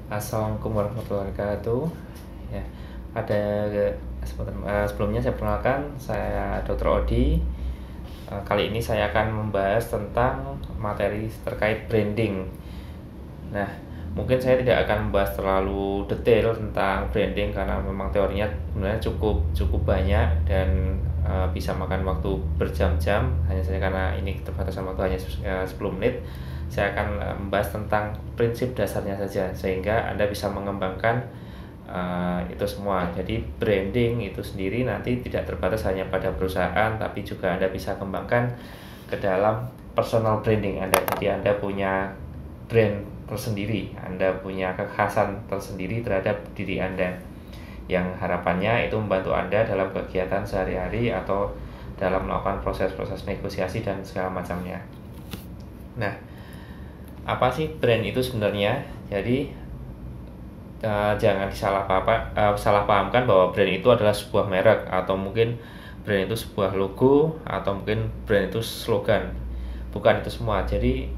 Assalamualaikum warahmatullahi wabarakatuh. Ya, pada sebelumnya saya perkenalkan, saya Dr. Odi. Kali ini saya akan membahas tentang materi terkait branding. Nah, mungkin saya tidak akan membahas terlalu detail tentang branding karena memang teorinya sebenarnya cukup banyak dan bisa makan waktu berjam-jam. Hanya saja karena ini keterbatasan waktu hanya 10 menit, saya akan membahas tentang prinsip dasarnya saja sehingga Anda bisa mengembangkan itu semua. Jadi branding itu sendiri nanti tidak terbatas hanya pada perusahaan, tapi juga Anda bisa kembangkan ke dalam personal branding Anda. Jadi Anda punya brand tersendiri, Anda punya kekhasan tersendiri terhadap diri Anda, yang harapannya itu membantu Anda dalam kegiatan sehari-hari atau dalam melakukan proses-proses negosiasi dan segala macamnya. Nah, apa sih brand itu sebenarnya? Jadi jangan salah pahamkan bahwa brand itu adalah sebuah merek, atau mungkin brand itu sebuah logo, atau mungkin brand itu slogan. Bukan itu semua. Jadi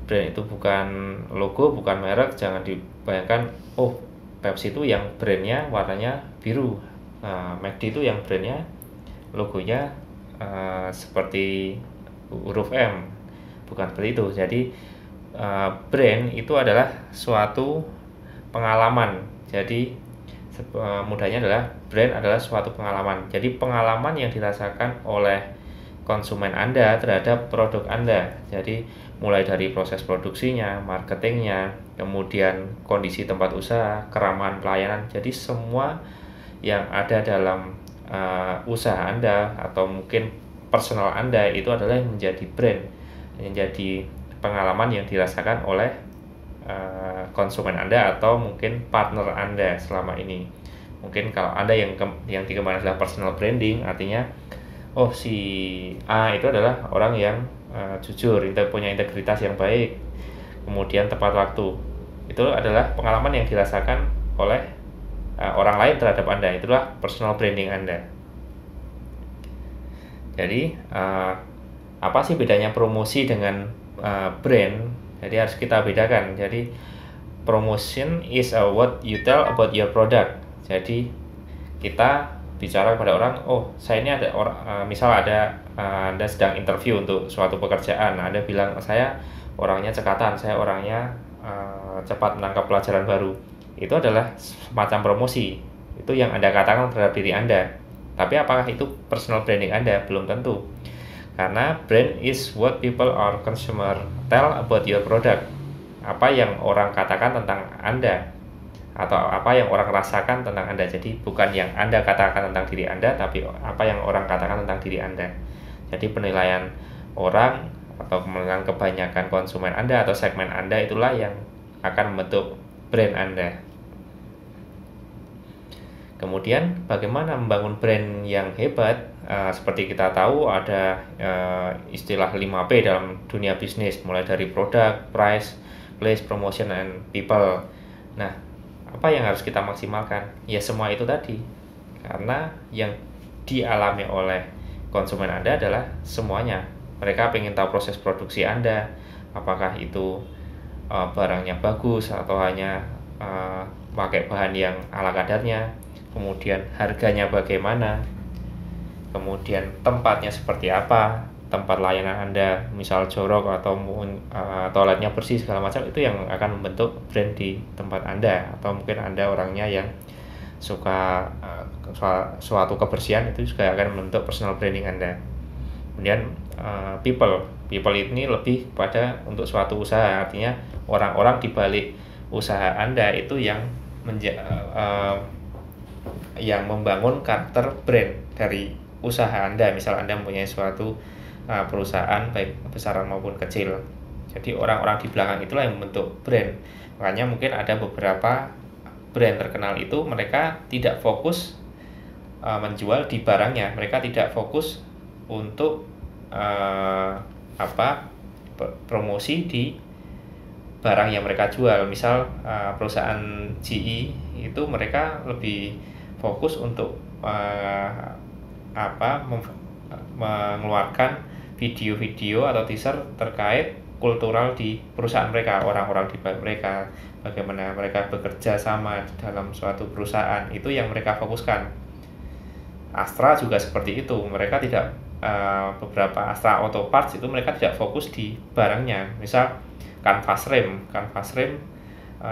brand itu bukan logo, bukan merek. Jangan dibayangkan, oh Pepsi itu yang brandnya warnanya biru, McD itu yang brandnya logonya seperti huruf M. Bukan seperti itu. Jadi brand itu adalah suatu pengalaman. Jadi mudahnya adalah brand adalah suatu pengalaman. Jadi pengalaman yang dirasakan oleh konsumen Anda terhadap produk Anda. Jadi mulai dari proses produksinya, marketingnya, kemudian kondisi tempat usaha, keramahan pelayanan. Jadi semua yang ada dalam usaha Anda atau mungkin personal Anda itu adalah menjadi brand, menjadi pengalaman yang dirasakan oleh konsumen Anda atau mungkin partner Anda selama ini. Mungkin kalau Anda yang dikembangkan adalah personal branding, artinya oh si A itu adalah orang yang jujur, punya integritas yang baik, kemudian tepat waktu. Itu adalah pengalaman yang dirasakan oleh orang lain terhadap Anda. Itulah personal branding Anda. Jadi apa sih bedanya promosi dengan brand? Jadi harus kita bedakan. Jadi promotion is what you tell about your product. Jadi kita bicara kepada orang, oh saya ini ada misal ada Anda sedang interview untuk suatu pekerjaan. Anda bilang, saya orangnya cekatan, saya orangnya cepat menangkap pelajaran baru. Itu adalah semacam promosi. Itu yang Anda katakan terhadap diri Anda. Tapi apakah itu personal branding Anda? Belum tentu. Karena brand is what people or consumer tell about your product. Apa yang orang katakan tentang Anda, atau apa yang orang rasakan tentang Anda. Jadi bukan yang Anda katakan tentang diri Anda, tapi apa yang orang katakan tentang diri Anda. Jadi penilaian orang atau penilaian kebanyakan konsumen Anda atau segmen Anda itulah yang akan membentuk brand Anda. Kemudian bagaimana membangun brand yang hebat? Seperti kita tahu ada istilah 5P dalam dunia bisnis, mulai dari produk, price, place, promotion, and people. Nah, apa yang harus kita maksimalkan? Ya semua itu tadi. Karena yang dialami oleh konsumen Anda adalah semuanya. Mereka ingin tahu proses produksi Anda, apakah itu barangnya bagus atau hanya pakai bahan yang ala kadarnya. Kemudian harganya bagaimana, kemudian tempatnya seperti apa, tempat layanan Anda misal jorok atau toiletnya bersih segala macam, itu yang akan membentuk brand di tempat Anda. Atau mungkin Anda orangnya yang suka suatu kebersihan, itu juga akan membentuk personal branding Anda. Kemudian people ini lebih pada untuk suatu usaha, artinya orang-orang di balik usaha Anda itu yang membangun karakter brand dari usaha Anda. Misal Anda mempunyai suatu perusahaan baik besar maupun kecil. Jadi orang-orang di belakang itulah yang membentuk brand. Makanya mungkin ada beberapa brand terkenal itu mereka tidak fokus menjual di barangnya. Mereka tidak fokus untuk promosi di barang yang mereka jual. Misal perusahaan GE itu mereka lebih fokus untuk mengeluarkan video-video atau teaser terkait kultural di perusahaan mereka, orang-orang di balik mereka, bagaimana mereka bekerja sama dalam suatu perusahaan, itu yang mereka fokuskan. Astra juga seperti itu, mereka tidak beberapa Astra Auto Parts itu mereka tidak fokus di barangnya. Misal kanvas rem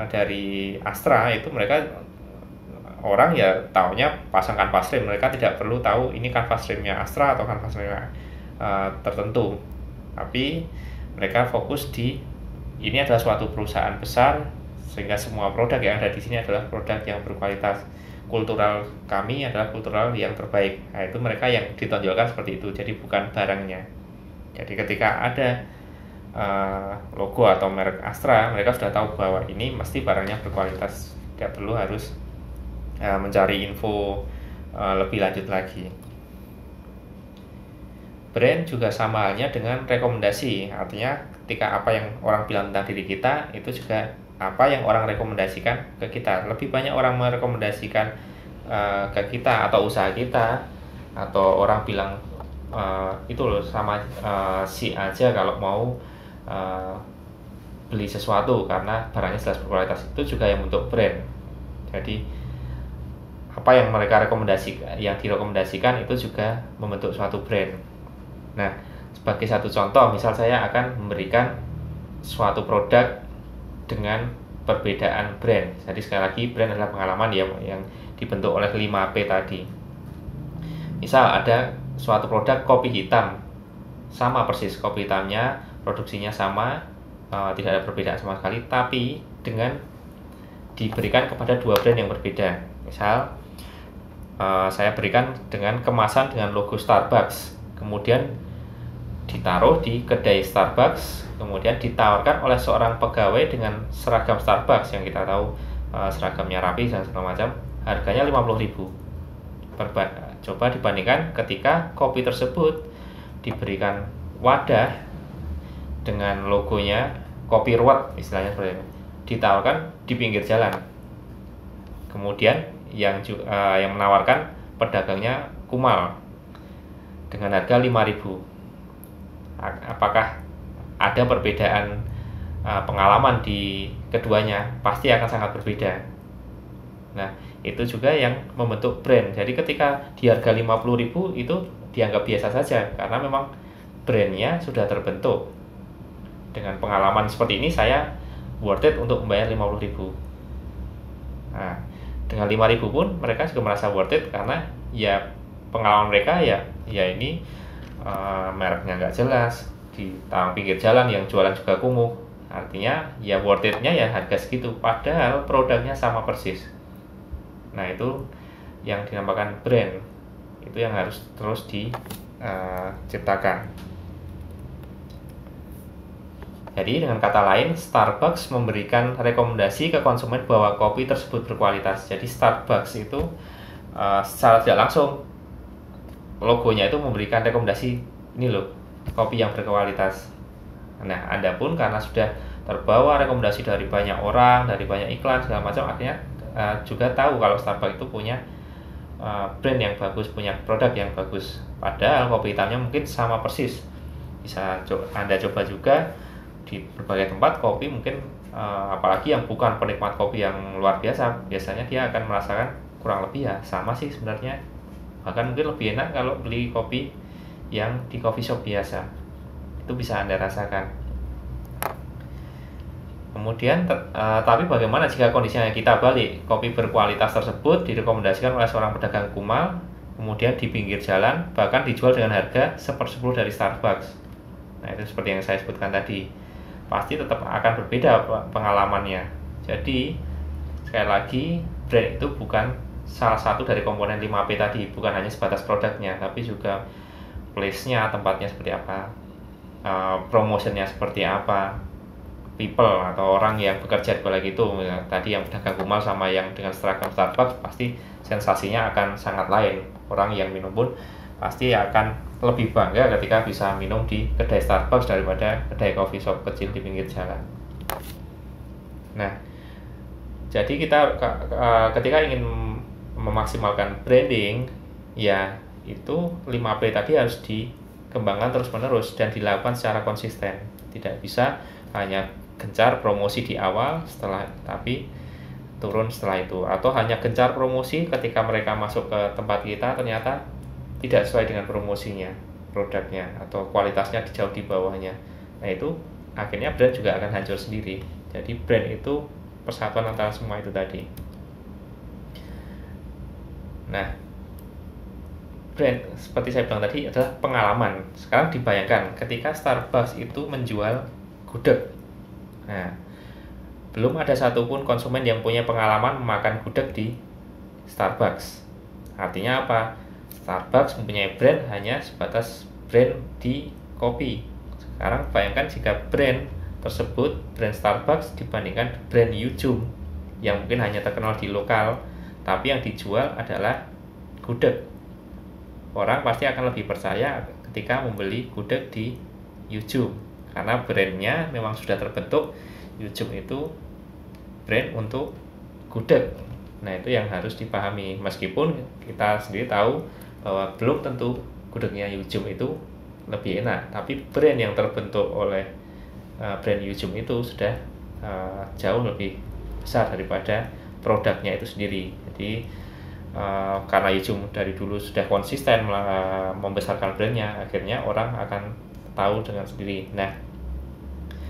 dari Astra itu mereka orang ya taunya pasang kanvas rem, mereka tidak perlu tahu ini kanvas remnya Astra atau kanvas remnya tertentu, tapi mereka fokus di ini adalah suatu perusahaan besar sehingga semua produk yang ada di sini adalah produk yang berkualitas. Kultural kami adalah kultural yang terbaik. Nah, itu mereka yang ditonjolkan seperti itu. Jadi bukan barangnya. Jadi ketika ada logo atau merek Astra, mereka sudah tahu bahwa ini mesti barangnya berkualitas. Tidak perlu harus mencari info lebih lanjut lagi. Brand juga sama halnya dengan rekomendasi. Artinya ketika apa yang orang bilang tentang diri kita, itu juga apa yang orang rekomendasikan ke kita. Lebih banyak orang merekomendasikan ke kita atau usaha kita, atau orang bilang itu loh sama si aja kalau mau beli sesuatu karena barangnya jelas berkualitas, itu juga yang bentuk brand. Jadi apa yang mereka rekomendasikan, yang direkomendasikan itu juga membentuk suatu brand. Nah, sebagai satu contoh, misal saya akan memberikan suatu produk dengan perbedaan brand. Jadi sekali lagi brand adalah pengalaman yang dibentuk oleh 5P tadi. Misal ada suatu produk kopi hitam, sama persis kopi hitamnya, produksinya sama, tidak ada perbedaan sama sekali, tapi dengan diberikan kepada dua brand yang berbeda. Misal saya berikan dengan kemasan dengan logo Starbucks, kemudian ditaruh di kedai Starbucks, kemudian ditawarkan oleh seorang pegawai dengan seragam Starbucks yang kita tahu seragamnya rapi dan segala macam, harganya 50.000. Coba dibandingkan ketika kopi tersebut diberikan wadah dengan logonya kopi ruwet, istilahnya seperti itu, ditawarkan di pinggir jalan, kemudian yang menawarkan pedagangnya Kumal dengan harga 5.000. Apakah ada perbedaan pengalaman di keduanya? Pasti akan sangat berbeda. Nah, itu juga yang membentuk brand. Jadi ketika di harga 50.000 itu dianggap biasa saja karena memang brandnya sudah terbentuk. Dengan pengalaman seperti ini saya worth it untuk membayar 50.000. Nah, dengan 5.000 pun mereka juga merasa worth it karena ya pengalaman mereka ya ini mereknya nggak jelas, di tang pinggir jalan yang jualan juga kumuh. Artinya ya worth it-nya ya harga segitu, padahal produknya sama persis. Nah, itu yang dinamakan brand. Itu yang harus terus diciptakan. Jadi dengan kata lain, Starbucks memberikan rekomendasi ke konsumen bahwa kopi tersebut berkualitas. Jadi Starbucks itu secara tidak langsung logonya itu memberikan rekomendasi, ini loh kopi yang berkualitas. Nah, Anda pun karena sudah terbawa rekomendasi dari banyak orang, dari banyak iklan segala macam, artinya juga tahu kalau Starbucks itu punya brand yang bagus, punya produk yang bagus. Padahal kopi hitamnya mungkin sama persis. Bisa Anda coba juga di berbagai tempat kopi, mungkin apalagi yang bukan penikmat kopi yang luar biasa, biasanya dia akan merasakan kurang lebih ya sama sih sebenarnya. Bahkan mungkin lebih enak kalau beli kopi yang di coffee shop biasa. Itu bisa Anda rasakan. Kemudian tapi bagaimana jika kondisinya kita balik? Kopi berkualitas tersebut direkomendasikan oleh seorang pedagang Kumal, kemudian di pinggir jalan, bahkan dijual dengan harga 1/10 dari Starbucks. Nah, itu seperti yang saya sebutkan tadi. Pasti tetap akan berbeda pengalamannya. Jadi sekali lagi, brand itu bukan salah satu dari komponen 5P tadi, bukan hanya sebatas produknya, tapi juga place-nya, tempatnya seperti apa, promotionnya seperti apa, people atau orang yang bekerja di balik itu, ya, tadi yang pedagang Kumal sama yang dengan seragam Starbucks, pasti sensasinya akan sangat lain. Orang yang minum pun pasti akan lebih bangga ketika bisa minum di kedai Starbucks daripada kedai coffee shop kecil di pinggir jalan. Nah, jadi kita ketika ingin memaksimalkan branding, ya itu 5P tadi harus dikembangkan terus-menerus dan dilakukan secara konsisten. Tidak bisa hanya gencar promosi di awal tapi turun setelah itu, atau hanya gencar promosi ketika mereka masuk ke tempat kita ternyata tidak sesuai dengan promosinya, produknya atau kualitasnya jauh di bawahnya. Nah itu akhirnya brand juga akan hancur sendiri. Jadi brand itu persatuan antara semua itu tadi. Nah, brand seperti saya bilang tadi adalah pengalaman. Sekarang dibayangkan ketika Starbucks itu menjual gudeg. Nah, belum ada satupun konsumen yang punya pengalaman memakan gudeg di Starbucks. Artinya apa? Starbucks mempunyai brand hanya sebatas brand di kopi. Sekarang bayangkan jika brand tersebut, brand Starbucks dibandingkan brand YouTube yang mungkin hanya terkenal di lokal, tapi yang dijual adalah gudeg. Orang pasti akan lebih percaya ketika membeli gudeg di YouTube karena brandnya memang sudah terbentuk. YouTube itu brand untuk gudeg. Nah itu yang harus dipahami, meskipun kita sendiri tahu bahwa belum tentu gudegnya YouTube itu lebih enak, tapi brand yang terbentuk oleh brand YouTube itu sudah jauh lebih besar daripada produknya itu sendiri. Jadi karena YouTube dari dulu sudah konsisten membesarkan brandnya, akhirnya orang akan tahu dengan sendiri. Nah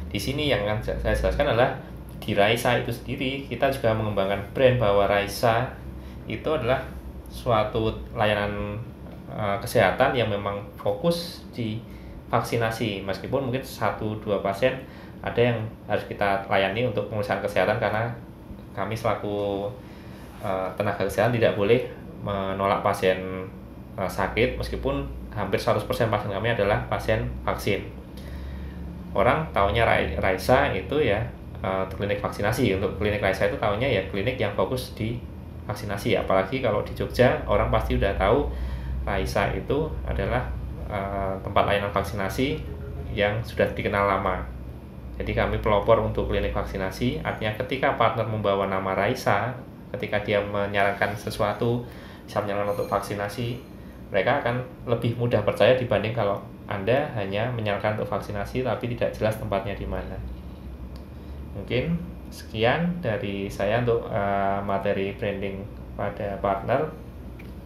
di sini yang akan saya jelaskan adalah di Raisa itu sendiri kita juga mengembangkan brand bahwa Raisa itu adalah suatu layanan kesehatan yang memang fokus di vaksinasi, meskipun mungkin 1-2 pasien ada yang harus kita layani untuk pemeriksaan kesehatan karena kami selaku tenaga kesehatan tidak boleh menolak pasien sakit, meskipun hampir 100% pasien kami adalah pasien vaksin. Orang taunya Raisa itu ya klinik vaksinasi. Untuk klinik Raisa itu taunya ya klinik yang fokus di vaksinasi. Apalagi kalau di Jogja orang pasti udah tahu Raisa itu adalah tempat layanan vaksinasi yang sudah dikenal lama. Jadi kami pelopor untuk klinik vaksinasi. Artinya ketika partner membawa nama Raisa, ketika dia menyarankan sesuatu, bisa menyarankan untuk vaksinasi, mereka akan lebih mudah percaya dibanding kalau Anda hanya menyarankan untuk vaksinasi tapi tidak jelas tempatnya di mana. Mungkin sekian dari saya untuk materi branding pada partner.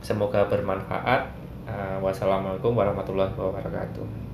Semoga bermanfaat. Wassalamualaikum warahmatullahi wabarakatuh.